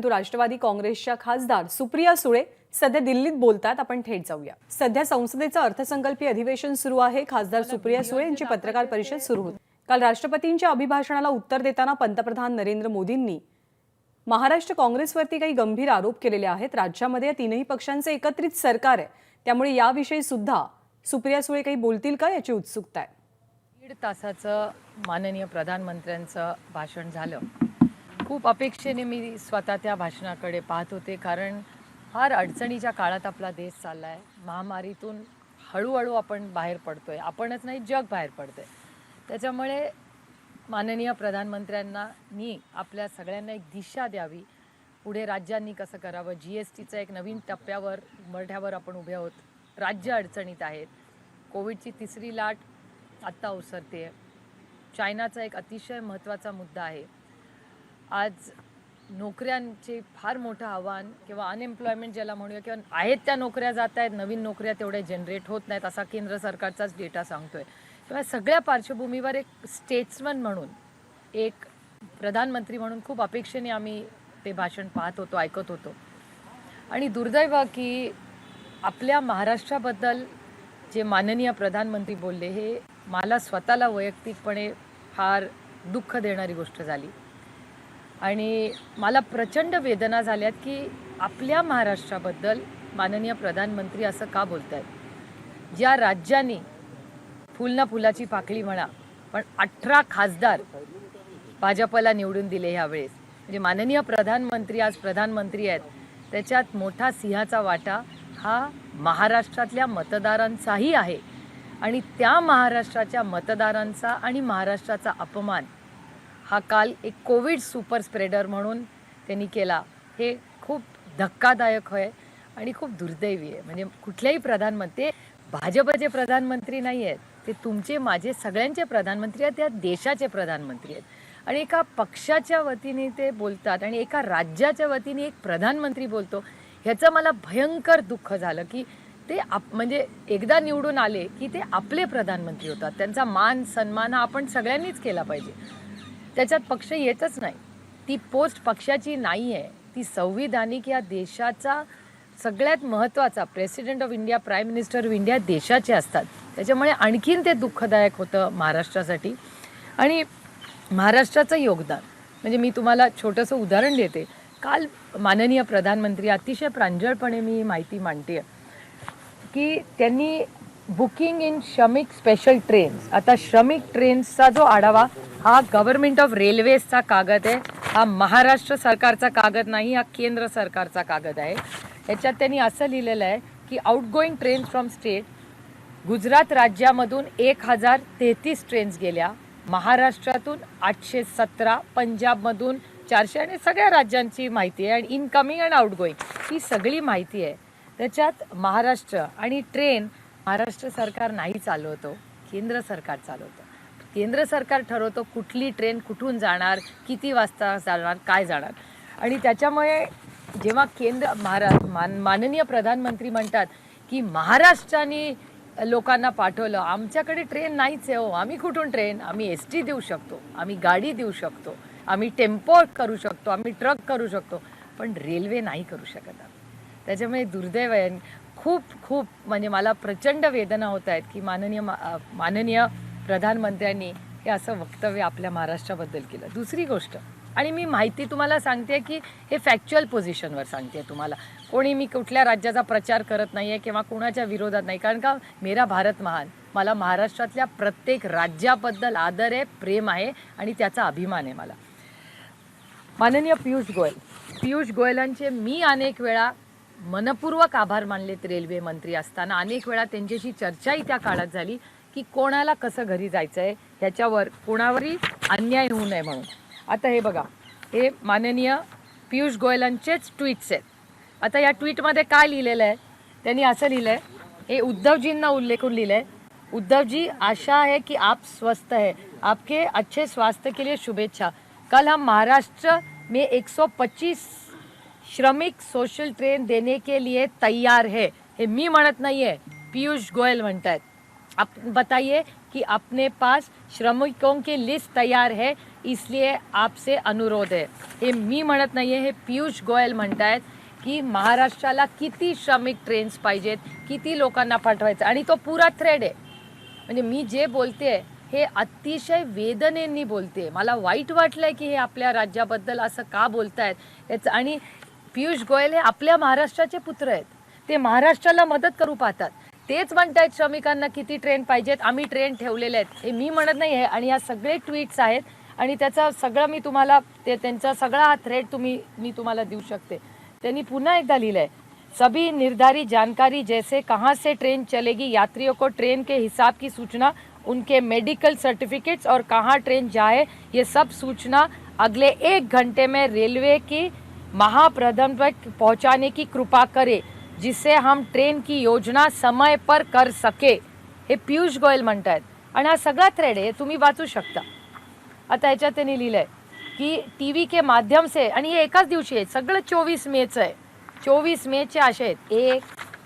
परंतु राष्ट्रवादी काँग्रेसच्या खासदार सुप्रिया सुळे सध्या दिल्लीत बोलतात. आपण थेट जाऊया. सध्या संसदेचं अर्थसंकल्पीय अधिवेशन सुरू आहे. खासदार सुप्रिया सुळे यांची पत्रकार परिषद सुरू होती. काल राष्ट्रपतींच्या अभिभाषणाला उत्तर देताना पंतप्रधान नरेंद्र मोदींनी महाराष्ट्र काँग्रेसवरती काही गंभीर आरोप केलेले आहेत. राज्यामध्ये या तीनही पक्षांचे एकत्रित सरकार आहे, त्यामुळे याविषयी सुद्धा सुप्रिया सुळे काही बोलतील का याची उत्सुकता आहे. 1.5 तासाचं माननीय प्रधानमंत्र्यांचं भाषण झालं. खूप अपेक्षेने मी स्वतः त्या भाषणाकडे पाहत होते, कारण फार अडचणीच्या काळात आपला देश चालला आहे. महामारीतून हळूहळू आपण बाहेर पडतोय, आपणच नाही जग बाहेर पडतंय. त्याच्यामुळे माननीय प्रधानमंत्र्यांना आपल्या सगळ्यांना एक दिशा द्यावी, पुढे राज्यांनी कसं करावं. GSTचं एक नवीन टप्प्यावर उंबरठ्यावर आपण उभे आहोत. राज्य अडचणीत आहेत. कोविडची तिसरी लाट आत्ता ओसरते. चायनाचा एक अतिशय महत्त्वाचा मुद्दा आहे. आज नोकऱ्यांचे फार मोठं आव्हान किंवा अनएम्प्लॉयमेंट ज्याला म्हणूया, किंवा आहेत त्या नोकऱ्या जात आहेत, नवीन नोकऱ्या तेवढ्या जनरेट होत नाहीत असा केंद्र सरकारचाच डेटा सांगतोय. किंवा सगळ्या पार्श्वभूमीवर एक स्टेट्समन म्हणून, एक प्रधानमंत्री म्हणून खूप अपेक्षेने आम्ही ते भाषण पाहत होतो, ऐकत होतो. आणि दुर्दैव की आपल्या महाराष्ट्राबद्दल जे माननीय प्रधानमंत्री बोलले, हे मला स्वतःला वैयक्तिकपणे फार दुःख देणारी गोष्ट झाली. आणि मला प्रचंड वेदना झाल्यात की आपल्या महाराष्ट्राबद्दल माननीय प्रधानमंत्री असं का बोलत आहेत. ज्या राज्यांनी फुल ना फुलाची पाकळी म्हणा, पण 18 खासदार भाजपला निवडून दिले ह्यावेळेस, म्हणजे माननीय प्रधानमंत्री आज प्रधानमंत्री आहेत, त्याच्यात मोठा सिंहाचा वाटा हा महाराष्ट्रातल्या मतदारांचाही आहे. आणि त्या महाराष्ट्राच्या मतदारांचा आणि महाराष्ट्राचा अपमान हा काल एक कोविड सुपर स्प्रेडर म्हणून त्यांनी केला. हे खूप धक्कादायक आहे आणि खूप दुर्दैवी आहे. म्हणजे कुठल्याही प्रधानमंत्री, भाजपचे प्रधानमंत्री नाही आहेत, ते तुमचे माझे सगळ्यांचे प्रधानमंत्री आहेत, त्या देशाचे प्रधानमंत्री आहेत. आणि एका पक्षाच्या वतीने ते बोलतात आणि एका राज्याच्या वतीने एक प्रधानमंत्री बोलतो, ह्याचं मला भयंकर दुःख झालं की ते म्हणजे एकदा निवडून आले की ते आपले प्रधानमंत्री होतात. त्यांचा मान सन्मान हा आपण सगळ्यांनीच केला पाहिजे. त्याच्यात पक्ष येतच नाही. ती पोस्ट पक्षाची नाही आहे, ती संविधानिक या देशाचा सगळ्यात महत्त्वाचा president of India, prime minister of India देशाचे असतात. त्याच्यामुळे आणखीन ते दुःखदायक होतं महाराष्ट्रासाठी. आणि महाराष्ट्राचं योगदान म्हणजे मी तुम्हाला छोटंसं उदाहरण देते. काल माननीय प्रधानमंत्री अतिशय प्रांजळपणे मी माहिती मांडते की त्यांनी बुकिंग इन श्रमिक स्पेशल ट्रेन्स, आता श्रमिक ट्रेन्सचा जो आढावा हा गव्हर्नमेंट ऑफ रेल्वेजचा कागद आहे, हा महाराष्ट्र सरकारचा कागद नाही, हा केंद्र सरकारचा कागद आहे. ह्याच्यात त्यांनी असं लिहिलेलं आहे की outgoing trains from state, Gujarat राज्यामधून 1033 ट्रेन्स गेल्या, महाराष्ट्रातून 817, पंजाबमधून 400 आणि सगळ्या राज्यांची माहिती आहे. आणि इनकमिंग अँड आउटगोईंग ही सगळी माहिती आहे. त्याच्यात महाराष्ट्र आणि ट्रेन महाराष्ट्र सरकार नाही चालवतो, केंद्र सरकार चालवतं. केंद्र सरकार ठरवतो कुठली ट्रेन कुठून जाणार, किती वाजता जाणार, काय जाणार. आणि त्याच्यामुळे जेव्हा माननीय प्रधानमंत्री म्हणतात की महाराष्ट्राने लोकांना पाठवलं, आमच्याकडे ट्रेन नाहीच आहे हो, आम्ही कुठून ट्रेन, आम्ही ST देऊ शकतो, आम्ही गाडी देऊ शकतो, आम्ही टेम्पो करू शकतो, आम्ही ट्रक करू शकतो, पण रेल्वे नाही करू शकत. त्याच्यामुळे दुर्दैव आहे. खूप म्हणजे मला प्रचंड वेदना होत आहेत की माननीय प्रधानमंत्र्यांनी हे असं वक्तव्य आपल्या महाराष्ट्राबद्दल केलं. दुसरी गोष्ट, आणि मी माहिती तुम्हाला सांगते की हे फॅक्च्युअल पोझिशनवर सांगते तुम्हाला, कोणी मी कुठल्या राज्याचा प्रचार करत नाही आहे किंवा कोणाच्या विरोधात नाही, कारण का मेरा भारत महान, मला महाराष्ट्रातल्या प्रत्येक राज्याबद्दल आदर आहे, प्रेम आहे आणि त्याचा अभिमान आहे मला. माननीय पियुष गोयलांचे मी अनेक वेळा मनपूर्वक आभार मानलेत. रेल्वे मंत्री असताना अनेक वेळा त्यांच्याशी चर्चाही त्या काळात झाली की कोणाला कसं घरी जायचं आहे, ह्याच्यावर कोणावरही अन्याय होऊ नये म्हणून. आता हे बघा, हे माननीय पियुष गोयलांचेच ट्विट्स आहेत. आता या ट्विटमध्ये काय लिहिलेलं आहे, त्यांनी असं लिहिलं आहे, हे उद्धवजींना उल्लेखून लिहिलं आहे, उद्धवजी आशा है कि आप स्वस्थ है, आपके अच्छे स्वास्थ्य के लिए शुभेच्छा. कल हम महाराष्ट्र में 125 श्रमिक सोशल ट्रेन देने के लिए तैयार है. हे मी म्हणत नाही आहे, पीयूष गोयल म्हणतात. आप बताइए कि अपने पास श्रमिकों की लिस्ट तैयार है इसलिए आपसे अनुरोध आहे, हे मी म्हणत नाहीये, हे पियुष गोयल म्हणतायत की महाराष्ट्राला किती श्रमिक ट्रेन्स पाहिजेत, किती लोकांना पाठवायचं, आणि तो पुरा थ्रेड आहे. म्हणजे मी जे बोलते हे अतिशय वेदनेने बोलते. मला वाईट वाटलंय की हे आपल्या राज्याबद्दल असं का बोलतायत याचं. आणि पियुष गोयल हे आपल्या महाराष्ट्राचे पुत्र आहेत, ते महाराष्ट्राला मदत करू पाहतात. तेच म्हणतायत श्रमिकांना किती ट्रेन पाहिजेत, आम्ही ट्रेन ठेवलेले आहेत. हे मी म्हणत नाही आहे. आणि या सगळे ट्विट्स आहेत आणि त्याचा सगळं मी तुम्हाला त्यांचा सगळा हा थ्रेड मी तुम्हाला देऊ शकते. त्यांनी पुन्हा एकदा लिहिलंय, सभी निर्धारित जानकारी जैसे कहाँ से ट्रेन चलेगी, यात्रियों को ट्रेन के हिसाब की सूचना, उनके मेडिकल सर्टिफिकेट्स और कहाँ ट्रेन जाए, ये सब सूचना अगले 1 घंटे में रेलवे की महाप्रबंधन तक पहुँचाने की कृपा करे, जिससे हम ट्रेन की योजना समय पर कर सके. हे पियुष गोयल म्हणतायत. आणि हा सगळा थ्रेड आहे, तुम्ही वाचू शकता. आता ह्याच्यात त्यांनी लिहिलंय की टी व्ही के माध्यम से, आणि हे एकाच दिवशी आहे, सगळं 24 मेचं आहे. 24 मेचे असे आहेत 1,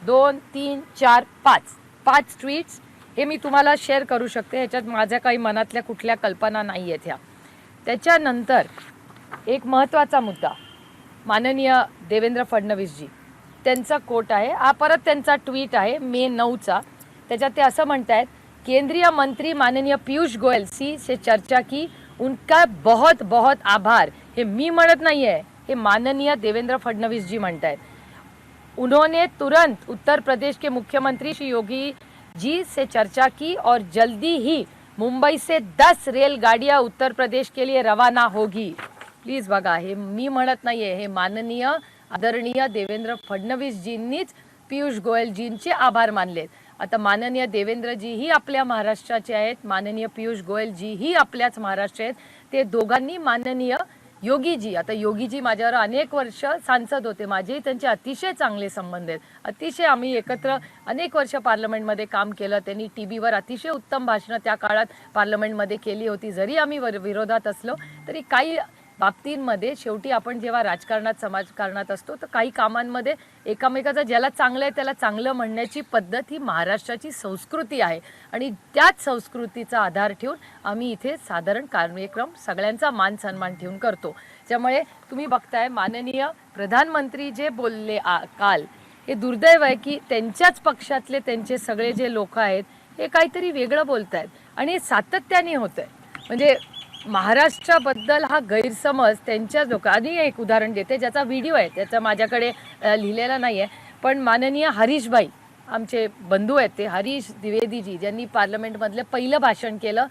2, 3, 4, 5 ट्विट्स. हे मी तुम्हाला शेअर करू शकते. ह्याच्यात माझ्या काही मनातल्या कुठल्या कल्पना नाही आहेत ह्या. त्याच्यानंतर एक महत्त्वाचा मुद्दा, माननीय देवेंद्र फडणवीसजी, त्यांचा कोट आहे हा, परत त्यांचा ट्वीट आहे मे 9चा. त्याच्यात ते असं म्हणतायत, केंद्रीय मंत्री माननीय पीयूष गोयल से चर्चा की, उनका बहुत बहुत आभार. हे मी म्हणत नाही आहे, हे माननीय देवेंद्र फडणवीस जी म्हणतायत. उन्होंने तुरंत उत्तर प्रदेश के मुख्यमंत्री श्री योगी जी से चर्चा की और जल्दी ही मुंबई से 10 रेलगाड़ियां उत्तर प्रदेश के लिए रवाना होगी. प्लीज बघा, हे मी म्हणत नाही आहे, हे माननीय आदरणीय देवेंद्र फडणवीसजींनीच पीयूष गोयलजींचे आभार मानलेत. आता माननीय देवेंद्रजीही आपल्या महाराष्ट्राचे आहेत, माननीय पीयूष गोयलजीही आपल्याच महाराष्ट्र आहेत. ते दोघांनी माननीय योगीजी, आता योगीजी माझ्यावर अनेक वर्ष सांसद होते, माझेही त्यांचे अतिशय चांगले संबंध आहेत. अतिशय आम्ही एकत्र अनेक वर्ष पार्लमेंटमध्ये काम केलं. त्यांनी टीव्हीवर अतिशय उत्तम भाषणं त्या काळात पार्लमेंटमध्ये केली होती. जरी आम्ही विरोधात असलो तरी काही बाबतींमध्ये शेवटी आपण जेव्हा राजकारणात समाजकारणात असतो तर काही कामांमध्ये एकमेकाचं ज्याला चांगलं आहे त्याला चांगलं म्हणण्याची पद्धत ही महाराष्ट्राची संस्कृती आहे. आणि त्याच संस्कृतीचा आधार ठेवून आम्ही इथे साधारण कार्यक्रम सगळ्यांचा मान सन्मान ठेवून करतो. त्यामुळे तुम्ही बघताय माननीय प्रधानमंत्री जे बोलले काल, हे दुर्दैव आहे की त्यांच्याच पक्षातले त्यांचे सगळे जे लोक आहेत हे काहीतरी वेगळं बोलत आहेत आणि हे सातत्याने होत आहे. म्हणजे महाराष्ट्राबद्दल हा गैरसमज त्यांच्याच लोकांनी, एक उदाहरण देते ज्याचा व्हिडिओ आहे, त्याचा माझ्याकडे लिहिलेला नाही आहे, पण माननीय हरीशभाई आमचे बंधू आहेत, ते हरीश द्विवेदीजी, ज्यांनी पार्लमेंटमधलं पहिलं भाषण केलं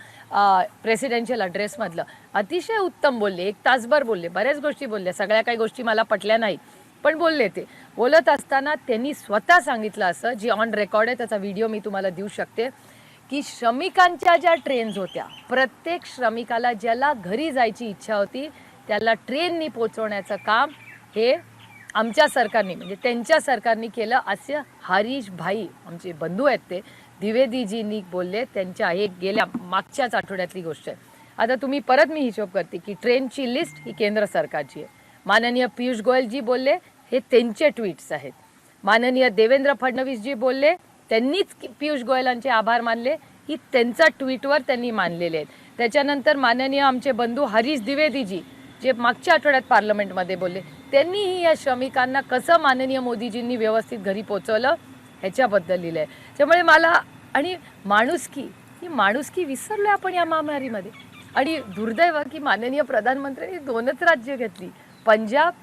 प्रेसिडेन्शियल ॲड्रेसमधलं, अतिशय उत्तम बोलले. 1 तासभर बोलले, बऱ्याच गोष्टी बोलल्या, सगळ्या काही गोष्टी मला पटल्या नाहीत पण बोलले. ते बोलत असताना त्यांनी स्वतः सांगितलं असं, जी ऑन रेकॉर्ड आहे, त्याचा व्हिडिओ मी तुम्हाला देऊ शकते, की श्रमिकांच्या ज्या ट्रेन्स होत्या, प्रत्येक श्रमिकाला ज्याला घरी जायची इच्छा होती त्याला ट्रेननी पोचवण्याचं काम हे आमच्या सरकारने, म्हणजे त्यांच्या सरकारने केलं, असं हरीश भाई आमचे बंधू आहेत ते द्विवेदीजींनी बोलले. त्यांच्या हे गेल्या मागच्याच आठवड्यातली गोष्ट आहे. आता तुम्ही परत मी हिशोब करते की ट्रेनची लिस्ट ही केंद्र सरकारची आहे. माननीय पीयूष गोयलजी बोलले, हे त्यांचे ट्विट्स आहेत. माननीय देवेंद्र फडणवीसजी बोलले, त्यांनीच पीयूष गोयलांचे आभार मानले, ही त्यांचा ट्विटवर त्यांनी मानलेले आहेत. त्याच्यानंतर माननीय आमचे बंधू हरीश द्विवेदीजी जे मागच्या आठवड्यात पार्लमेंटमध्ये बोलले, त्यांनीही या श्रमिकांना कसं माननीय मोदीजींनी व्यवस्थित घरी पोचवलं ह्याच्याबद्दल लिहिलं आहे. त्यामुळे मला, आणि ही माणुसकी विसरलो आपण या महामारीमध्ये. आणि दुर्दैव की माननीय प्रधानमंत्र्यांनी 2च राज्य घेतली, पंजाब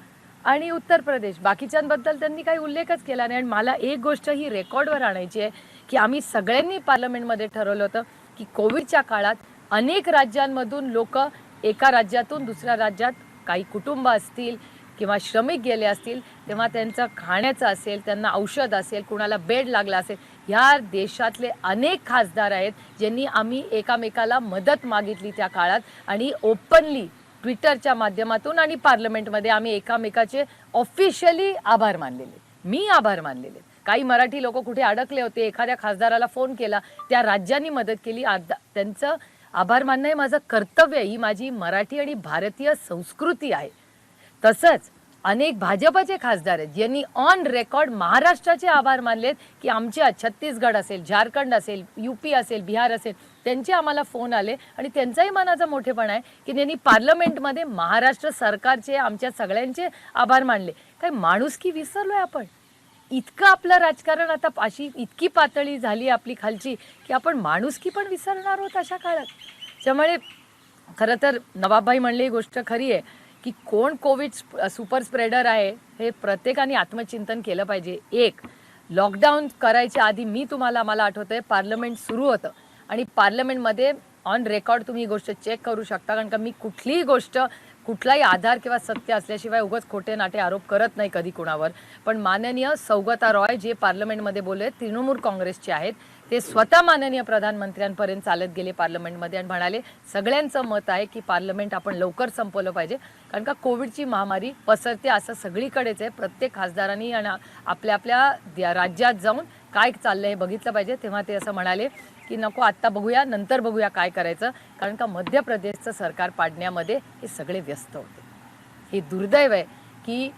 आणि उत्तर प्रदेश, बाकीच्यांबद्दल त्यांनी काही उल्लेखच केला नाही. आणि मला एक गोष्ट ही रेकॉर्डवर आणायची आहे की आम्ही सगळ्यांनी पार्लमेंटमध्ये ठरवलं होतं की कोविडच्या काळात अनेक राज्यांमधून लोक एका राज्यातून दुसऱ्या राज्यात, काही कुटुंब असतील किंवा श्रमिक गेले असतील, तेव्हा त्यांचं खाण्याचं असेल, त्यांना औषध असेल, कुणाला बेड लागला असेल, ह्या देशातले अनेक खासदार आहेत ज्यांनी आम्ही एकामेकाला मदत मागितली त्या काळात. आणि ओपनली ट्विटरच्या माध्यमातून आणि पार्लमेंटमध्ये आम्ही एकामेकाचे ऑफिशियली आभार मानलेले. मी आभार मानलेले. काही मराठी लोक कुठे अडकले होते, एखाद्या खासदाराला फोन केला, त्या राज्यांनी मदत केली, त्यांचं आभार मानणं हे माझं कर्तव्य आहे. ही माझी मराठी आणि भारतीय संस्कृती आहे. तसंच अनेक भाजपचे खासदार आहेत ज्यांनी ऑन रेकॉर्ड महाराष्ट्राचे आभार मानलेत की आमच्या छत्तीसगड असेल, झारखंड असेल, यूपी असेल, बिहार असेल, त्यांचे आम्हाला फोन आले आणि त्यांचाही मनाचा मोठेपणा आहे की त्यांनी पार्लमेंटमध्ये महाराष्ट्र सरकारचे, आमच्या सगळ्यांचे आभार मानले. काय माणुसकी विसरलोय आपण? इतकं आपलं राजकारण आता अशी इतकी पातळी झाली आपली खालची की आपण माणुसकी पण विसरणार आहोत अशा काळात. त्यामुळे खरं तर नवाबभाई म्हणले ही गोष्ट खरी आहे की कोण कोविड सुपर स्प्रेडर आहे हे प्रत्येकाने आत्मचिंतन केलं पाहिजे. एक, लॉकडाऊन करायच्या आधी मला आठवतं आहे पार्लमेंट सुरू होतं आणि पार्लमेंटमध्ये ऑन रेकॉर्ड तुम्ही ही गोष्ट चेक करू शकता, कारण का मी कुठलीही गोष्ट कुठलाही आधार किंवा सत्य असल्याशिवाय उगाच खोटे नाटे आरोप करत नाही कधी कुणावर. पण माननीय सौगता रॉय जे पार्लमेंटमध्ये बोलले, तृणमूल काँग्रेसचे आहेत, ते स्वतः माननीय प्रधानमंत्र्यांपर्यंत चालत गेले पार्लमेंटमध्ये आणि म्हणाले राज्यांचं मत आहे की पार्लमेंट आपण लवकर संपवलं पाहिजे, कारण का कोविडची महामारी पसरते असं सगळीकडेच आहे. प्रत्येक खासदारांनी आणि आपल्या आपल्या राज्यात जाऊन काय चाललंय हे बघितलं पाहिजे. तेव्हा ते असं म्हणाले की नको आत्ता बघूया, नंतर बघूया काय करायचं, कारण का मध्य प्रदेशचं सरकार पाडण्यामध्ये हे सगळे व्यस्त होते. हे दुर्दैव आहे की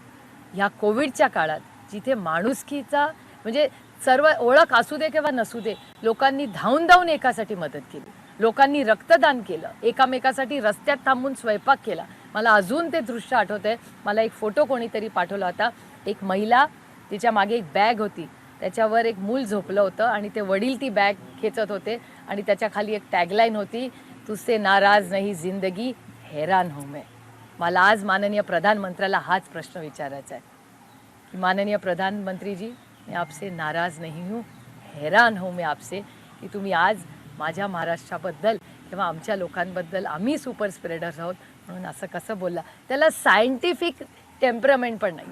ह्या कोविडच्या काळात जिथे माणुसकीचा म्हणजे सर्व ओळख असू दे किंवा नसू दे, लोकांनी धावून धावून एकासाठी मदत केली, लोकांनी रक्तदान केलं, एकामेकासाठी रस्त्यात थांबून स्वयंपाक केला. मला अजून ते दृश्य आठवतंय. मला एक फोटो कोणीतरी पाठवला होता. एक महिला, तिच्या मागे एक बॅग होती, त्याच्यावर एक मूल झोपलं होतं आणि ते वडील ती बॅग खेचत होते आणि त्याच्या खाली एक टॅगलाईन होती, तुझसे नाराज नाही जिंदगी हैरान हूं मैं. मला आज माननीय प्रधानमंत्र्याला हाच प्रश्न विचारायचा आहे की माननीय प्रधानमंत्री जी, मैं आपसे नाराज नहीं हूँ, हैरान हूँ मैं आपसे की तुम्ही आज माझ्या महाराष्ट्राबद्दल किंवा आमच्या लोकांबद्दल आम्ही सुपर स्प्रेडर्स आहोत म्हणून असं कसं बोलला. त्याला सायंटिफिक टेम्परमेंट पण नाही,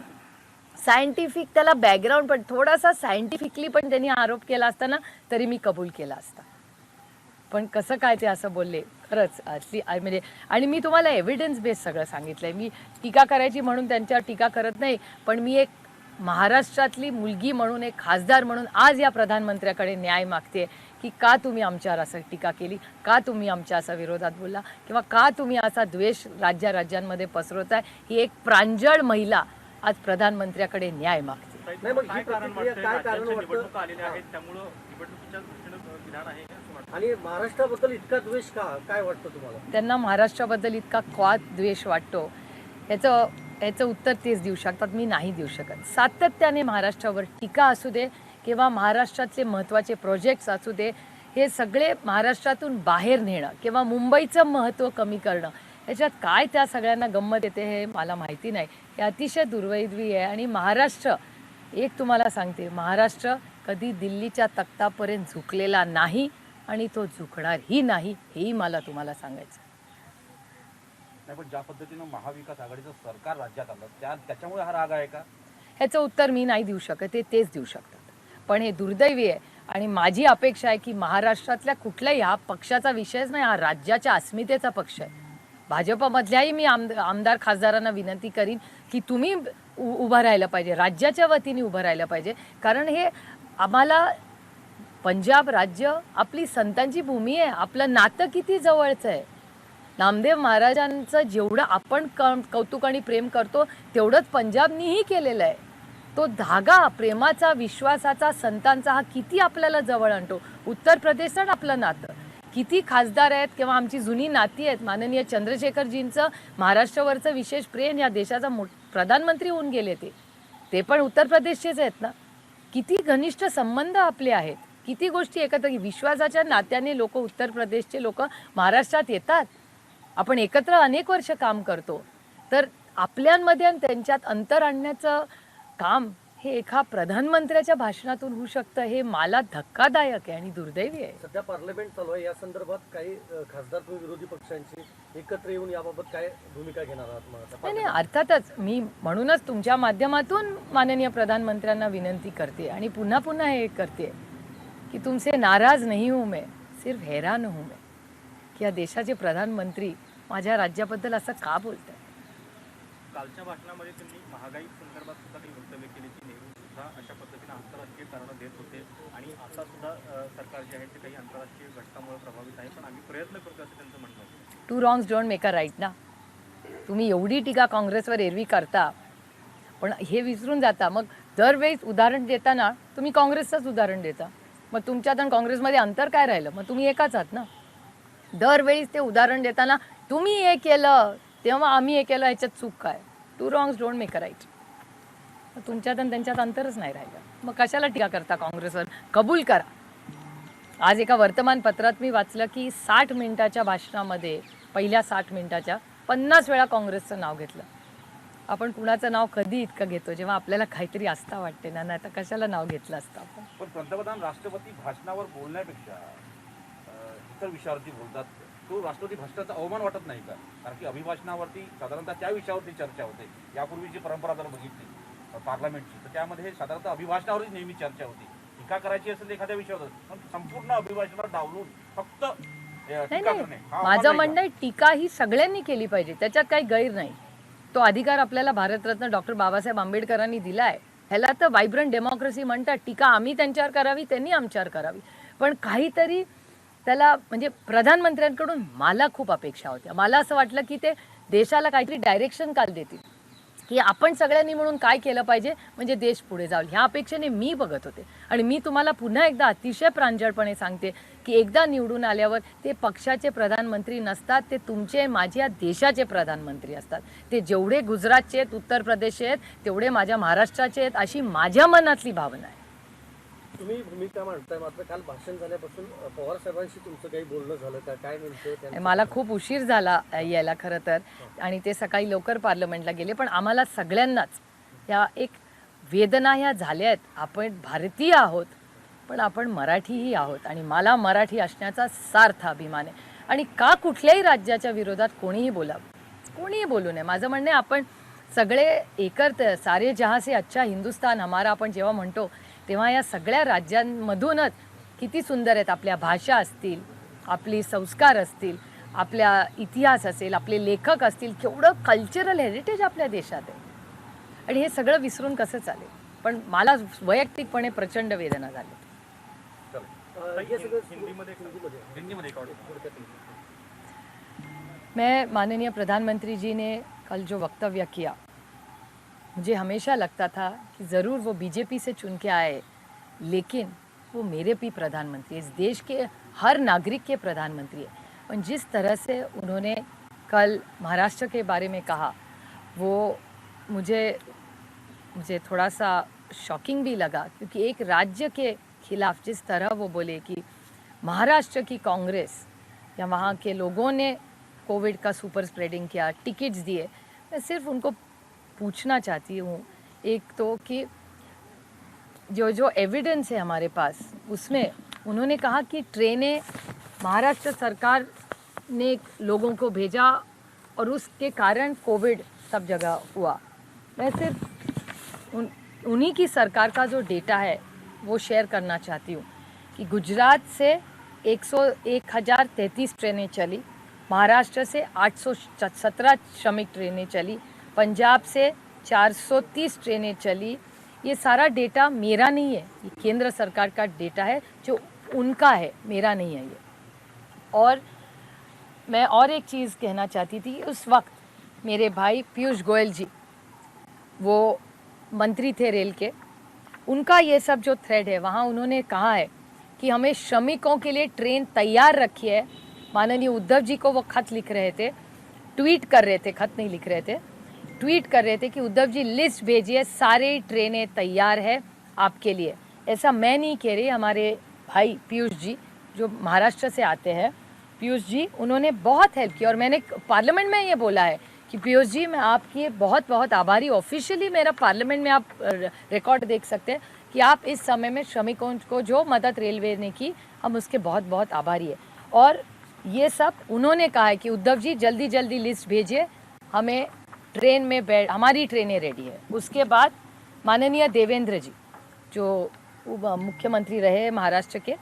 सायंटिफिक त्याला बॅकग्राऊंड पण, थोडासा सायंटिफिकली पण त्यांनी आरोप केला असताना तरी मी कबूल केला असता. पण कसं काय ते असं बोलले, खरंच असली म्हणजे. आणि मी तुम्हाला एव्हिडन्स बेस सगळं सांगितलंय. मी टीका करायची म्हणून त्यांच्यावर टीका करत नाही, पण मी एक महाराष्ट्रातली मुलगी म्हणून, एक खासदार म्हणून आज या प्रधानमंत्र्याकडे न्याय मागते की का तुम्ही आमच्यावर असं टीका केली, का तुम्ही आमच्या असा विरोधात बोलला, किंवा का तुम्ही असा द्वेष राज्यांमध्ये पसरवताय. ही एक प्रांजळ महिला आज प्रधानमंत्र्याकडे न्याय मागते. नाही, मग ही प्रतिक्रिया काय कारण वाटतं? आलेले आहेत त्यामुळे निवडणुकीच्या दृष्टीने विधान आहे असं वाटतं. आणि महाराष्ट्राबद्दल इतका द्वेष का, काय वाटतं तुम्हाला? त्यांना महाराष्ट्राबद्दल इतका का द्वेष वाटतो याचं उत्तर तेच देऊ शकतात, मी नाही देऊ शकत. सातत्याने महाराष्ट्रावर टीका असू दे किंवा महाराष्ट्रातले महत्त्वाचे प्रोजेक्ट्स असू दे, हे सगळे महाराष्ट्रातून बाहेर नेणं किंवा मुंबईचं महत्त्व कमी करणं, याच्यात काय त्या सगळ्यांना गंमत येते हे मला माहिती नाही. हे अतिशय दुर्दैवी आहे. आणि महाराष्ट्र, एक तुम्हाला सांगते, महाराष्ट्र कधी दिल्लीच्या तख्तापर्यंत झुकलेला नाही आणि तो झुकणारही नाही, हेही मला तुम्हाला सांगायचं. नाही, पण ज्या पद्धतीनं महाविकास आघाडीचं सरकार राज्यात आलं त्याच्यामुळे हा राग आहे का? ह्याचं उत्तर मी नाही देऊ शकत, ते तेच देऊ शकतात. पण हे दुर्दैवी आहे आणि माझी अपेक्षा आहे की महाराष्ट्रातल्या कुठल्याही, हा पक्षाचा विषयच नाही, हा राज्याच्या अस्मितेचा पक्ष आहे. भाजपमधल्याही मी आमदार खासदारांना विनंती करीन की तुम्ही उभं राहिलं पाहिजे, राज्याच्या वतीने उभं राहिलं पाहिजे, कारण हे आम्हाला पंजाब राज्य आपली संतांची भूमी आहे, आपलं नातं किती जवळचं आहे. नामदेव महाराजांचं जेवढं आपण कौतुक आणि प्रेम करतो तेवढंच पंजाबनीही केलेलं आहे. तो धागा प्रेमाचा, विश्वासाचा, संतांचा हा किती आपल्याला जवळ आणतो. उत्तर प्रदेशात आपलं नातं, किती खासदार आहेत किंवा आमची जुनी नाती आहेत. माननीय चंद्रशेखरजींचं महाराष्ट्रावरचं विशेष प्रेम, या देशाचा प्रधानमंत्री होऊन गेले, ते पण उत्तर प्रदेशचेच आहेत ना. किती घनिष्ठ संबंध आपले आहेत, किती गोष्टी एकत्र, विश्वासाच्या नात्याने लोक, उत्तर प्रदेशचे लोक महाराष्ट्रात येतात. आपण एकत्र अनेक वर्ष काम करतो, तर आपल्यांमध्ये आणि त्यांच्यात अंतर आणण्याचं काम हे एका प्रधानमंत्र्याच्या भाषणातून होऊ शकतं, हे मला धक्कादायक आहे आणि दुर्दैवी आहे. सध्या पार्लमेंट चालू आहे, या संदर्भात काही खासदार तुम्ही विरोधी पक्षांची एकत्र येऊन याबाबत काय भूमिका घेणार आहात? नाही, अर्थातच मी म्हणूनच तुमच्या माध्यमातून माननीय प्रधानमंत्र्यांना विनंती करते आणि पुन्हा पुन्हा हे करते की तुमसे नाराज नहीं हूँ मैं, सिर्फ हैरान हूँ मैं की या देशाचे प्रधानमंत्री माझ्या राज्याबद्दल असं का बोलतात. कालच्या भाषणामध्ये त्यांनी महागाई संदर्भात सुद्धा काही वक्तव्य केले की नेहरू सुद्धा अशा पद्धतीने आंतरराष्ट्रीय कारणं देत होते आणि आता सुद्धा सरकार जे आहे ते काही आंतरराष्ट्रीय घटकामुळे प्रभावित आहे, पण आम्ही प्रयत्न करतो असं त्यांचं म्हणणं होतं. Two wrongs don't make a right ना. तुम्ही एवढी टीका काँग्रेसवर एरवी करता पण हे विसरून जाता. मग दरवेळेस उदाहरण देताना तुम्ही काँग्रेसचंच उदाहरण देता. मग तुमच्यात आणि काँग्रेसमध्ये अंतर काय राहिलं? मग तुम्ही एकाच आहात ना. दरवेळेस ते उदाहरण देताना तुम्ही हे केलं तेव्हा आम्ही हे केलं, ह्याच्यात चूक काय? Two wrongs don't make a right. तुमच्यात आणि त्यांच्यात अंतरच नाही राहिलं. मग कशाला टीका करता काँग्रेसवर? कबूल करा. आज एका वर्तमानपत्रात मी वाचलं की 60 मिनिटाच्या भाषणामध्ये, पहिल्या 60 मिनिटाच्या 50 वेळा काँग्रेसचं नाव घेतलं. आपण कुणाचं नाव कधी इतकं घेतो जेव्हा आपल्याला काहीतरी आस्था वाटते ना, नाही तर कशाला नाव घेतलं असतं आपण. पण पंतप्रधान राष्ट्रपती भाषणावर बोलण्यापेक्षा इतर विषयावरती बोलतात. तो राष्ट्रपती भाषणाचा अवमान वाटत नाही का? कारण की अभिभाषणावरती साधारणतः त्या विषयावरती चर्चा होते. यापूर्वीची परंपरा जर बघितली पार्लमेंटची, तर त्यामध्ये साधारणतः अभिभाषणावरच नेहमी चर्चा होती. टीका करायची असेल एखाद्या विषयावर, पण संपूर्ण अभिभाषणावर डावलून फक्त टीका नाही करणे नाही, हा माझं अपमान म्हणणं आहे टीका ही सगळ्यांनी केली पाहिजे, त्याच्यात काही गैर नाही. तो अधिकार आपल्याला भारतरत्न डॉक्टर बाबासाहेब आंबेडकरांनी दिलाय. ह्याला तर व्हायब्रंट डेमोक्रेसी म्हणतात. टीका आम्ही त्यांच्यावर करावी, त्यांनी आमच्यावर करावी. पण काहीतरी त्याला म्हणजे प्रधानमंत्र्यांकडून मला खूप अपेक्षा होत्या. मला असं वाटलं की ते देशाला काहीतरी डायरेक्शन काल देतील, की आपण सगळ्यांनी म्हणून काय केलं पाहिजे म्हणजे देश पुढे जाईल. ह्या अपेक्षेने मी बघत होते. आणि मी तुम्हाला पुन्हा एकदा अतिशय प्रांजळपणे सांगते की एकदा निवडून आल्यावर ते पक्षाचे प्रधानमंत्री नसतात, ते तुमचे माझ्या देशाचे प्रधानमंत्री असतात. ते जेवढे गुजरातचे आहेत, उत्तर प्रदेशचे आहेत, तेवढे माझ्या महाराष्ट्राचे आहेत, अशी माझ्या मनातली भावना आहे. तुम्ही भूमिका मांडताय, मात्र काल भाषण झाल्यापासून पवार साहेबांशी तुमचं काही बोलणं झालं का? काय नेमकं? मला खूप उशीर झाला यायला खरं तर, आणि ते सकाळी लवकर पार्लमेंटला गेले. पण आम्हाला सगळ्यांनाच या एक वेदना ह्या झाल्या आहेत. आपण भारतीय आहोत, पण आपण मराठीही आहोत, आणि मला मराठी असण्याचा सार्थ अभिमान आहे. आणि का कुठल्याही राज्याच्या विरोधात कोणीही बोलावं, कोणीही बोलू नये. माझं म्हणणं आहे आपण सगळे एकत्र, सारे जहाँ से अच्छा हिंदुस्तान हमारा आपण जेव्हा म्हणतो, तेव्हा या सगळ्या राज्यांमधूनच किती सुंदर आहेत. आपल्या भाषा असतील, आपली संस्कार असतील, आपल्या इतिहास असेल, आपले लेखक असतील, केवढं कल्चरल हेरिटेज आपल्या देशात आहे. आणि हे सगळं विसरून कसं चालेल? पण मला वैयक्तिकपणे प्रचंड वेदना झाली. हे सगळं हिंदीमध्ये मैं माननीय प्रधानमंत्री जी ने कल जो वक्तव्य किया, मुझे हमेशा लगता था कि ज़रूर वो बीजेपी से चुन के आए, लेकिन वो मेरे भी प्रधानमंत्री, इस देश के हर नागरिक के प्रधानमंत्री है. और जिस तरह से उन्होंने कल महाराष्ट्र के बारे में कहा, वो मुझे थोड़ा सा शॉकिंग भी लगा, क्योंकि एक राज्य के खिलाफ जिस तरह वो बोले कि महाराष्ट्र की कांग्रेस या वहाँ के लोगों ने कोविड का सुपर स्प्रेडिंग किया, टिकट्स दिए. मैं सिर्फ उनको पूछना चाहती हूँ, एक तो कि जो एविडेंस है हमारे पास, उसमें उन्होंने कहा कि ट्रेनें महाराष्ट्र सरकार ने लोगों को भेजा और उसके कारण कोविड सब जगह हुआ. मैं सिर्फ उन्हीं की सरकार का जो डेटा है वो शेयर करना चाहती हूँ कि गुजरात से 1033 ट्रेनें चली, महाराष्ट्र से 817 श्रमिक ट्रेनें चली, पंजाब से 430 ट्रेनें चली. ये सारा डेटा मेरा नहीं है, ये केंद्र सरकार का डेटा है जो उनका है, मेरा नहीं है ये. और मैं और एक चीज़ कहना चाहती थी, उस वक्त मेरे भाई पीयूष गोयल जी, वो मंत्री थे रेल के, उनका ये सब जो थ्रेड है, वहाँ उन्होंने कहा है कि हमें श्रमिकों के लिए ट्रेन तैयार रखी है. माननीय उद्धव जी को वो खत लिख रहे थे, ट्वीट कर रहे थे, खत नहीं लिख रहे थे, ट्वीट कर रहे थे कि उद्धव जी लिस्ट भेजिए, सारी ट्रेनें तैयार है आपके लिए. ऐसा मैं नहीं कह रही, हमारे भाई पीयूष जी जो महाराष्ट्र से आते हैं, पीयूष जी उन्होंने बहुत हेल्प की. और मैंने पार्लियामेंट में ये बोला है कि पीयूष जी मैं आपकी बहुत बहुत आभारी. ऑफिशियली मेरा पार्लियामेंट में आप रिकॉर्ड देख सकते हैं कि आप इस समय में श्रमिकों को जो मदद रेलवे ने की, हम उसके बहुत बहुत आभारी है. और ये सब उन्होंने कहा है कि उद्धव जी जल्दी जल्दी लिस्ट भेजिए, हमें ट्रेन में हमारी ट्रेनें रेडी है. उसके बाद माननीय देवेंद्र जी जो मुख्यमंत्री रहे महाराष्ट्र के,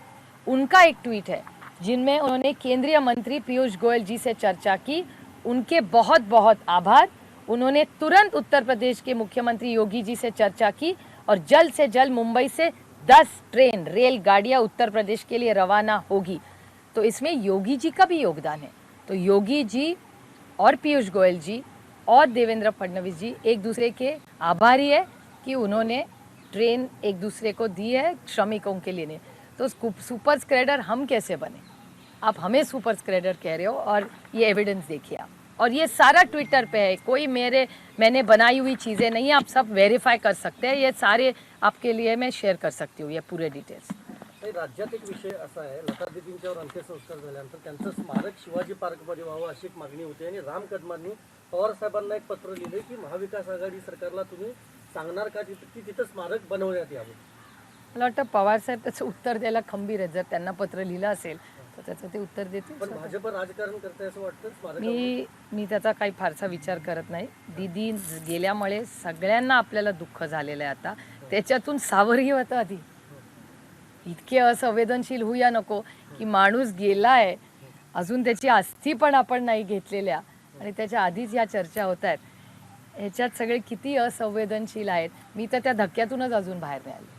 उनका एक ट्वीट है जिनमें उन्होंने केंद्रीय मंत्री पीयूष गोयल जी से चर्चा की. उनके बहुत बहुत आभार. उन्होंने तुरंत उत्तर प्रदेश के मुख्यमंत्री योगी जी से चर्चा की और जल्द से जल्द मुंबई से 10 ट्रेन रेलगाड़ियाँ उत्तर प्रदेश के लिए रवाना होगी. तो इसमें योगी जी का भी योगदान है. तो योगी जी और पीयूष गोयल जी और देवेंद्र फडणवीस जी एक दूसरे के आभारी है कि उन्होंने ट्रेन एक दूसरे को दी है श्रमिकों के लिए। तो सुपर स्प्रेडर हम कैसे बने? आप हमें सुपर स्प्रेडर कह रहे हो और ये एविडेंस देखिए आप, और ये सारा ट्विटर पे है, कोई मैंने बनाई हुई चीज़ें नहीं है, आप सब वेरीफाई कर सकते हैं, ये सारे आपके लिए मैं शेअर कर सकती हूँ ये पूरे डिटेल्स। राज्यात एक विषय असा आहे, लता दीदींच्यावर अंत्यसंस्कार झाल्यानंतर त्यांचं स्मारक शिवाजी पार्कमध्ये व्हावं अशी एक मागणी होती आणि राम कदमांनी पवार साहेबांना एक पत्र लिहिले की महाविकास आघाडी सरकारला तुम्ही सांगणार का की तिथं स्मारक बनवण्यात यावं. मला वाटतं पवार साहेब त्याचं उत्तर द्यायला खंबीर आहेत. जर त्यांना पत्र लिहिलं असेल तर त्याचं ते उत्तर देतील. पण भाजप राजकारण करते असं वाटतं स्मारक. मी त्याचा काही फारसा विचार करत नाही. दीदी गेल्यामुळे सगळ्यांना आपल्याला दुःख झालेलं आहे. आता त्याच्यातून सावरही होतं आधी. इतके असंवेदनशील होऊया नको की माणूस गेलाय, अजून त्याची अस्थी पण आपण नाही घेतलेल्या आणि त्याच्या आधीच ह्या चर्चा होत आहेत. ह्याच्यात सगळे किती असंवेदनशील आहेत. मी तर त्या धक्क्यातूनच अजून बाहेर नाही आले.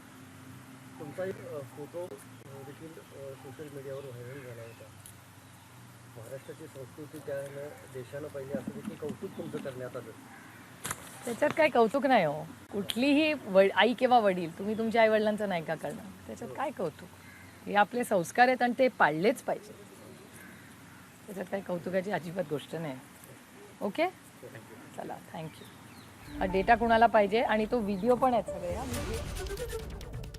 तुमचा एक फोटो देखील सोशल मीडियावर व्हायरल झाला होता. महाराष्ट्राची संस्कृती त्यानं देशानं पाहिजे असं देखील कौतुक तुमचं करण्यात आलं. त्याच्यात काय कौतुक नाही हो. कुठलीही आई किंवा वडील, तुम्ही तुमच्या आई वडिलांचं नाही का करणार? त्याच्यात काय कौतुक? हे आपले संस्कार आहेत आणि ते पाळलेच पाहिजे. त्याच्यात काही कौतुकाची अजिबात गोष्ट नाही. ओके, चला, थँक्यू. हा डेटा कुणाला पाहिजे आणि तो व्हिडिओ पण आहेत सगळे.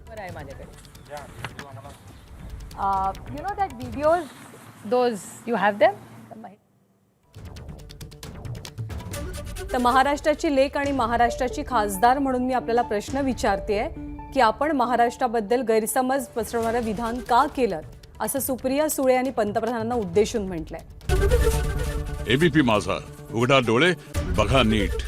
बरं आहे माझ्याकडे. You know that videos, those you have them. तर महाराष्ट्राची लेक आणि महाराष्ट्राची खासदार म्हणून मी आपल्याला प्रश्न विचारतेय की आपण महाराष्ट्राबद्दल गैरसमज पसरवणारं विधान का केलं, असं सुप्रिया सुळे यांनी पंतप्रधानांना उद्देशून म्हटलंय. एबीपी माझा, उघडा डोळे बघा नीट.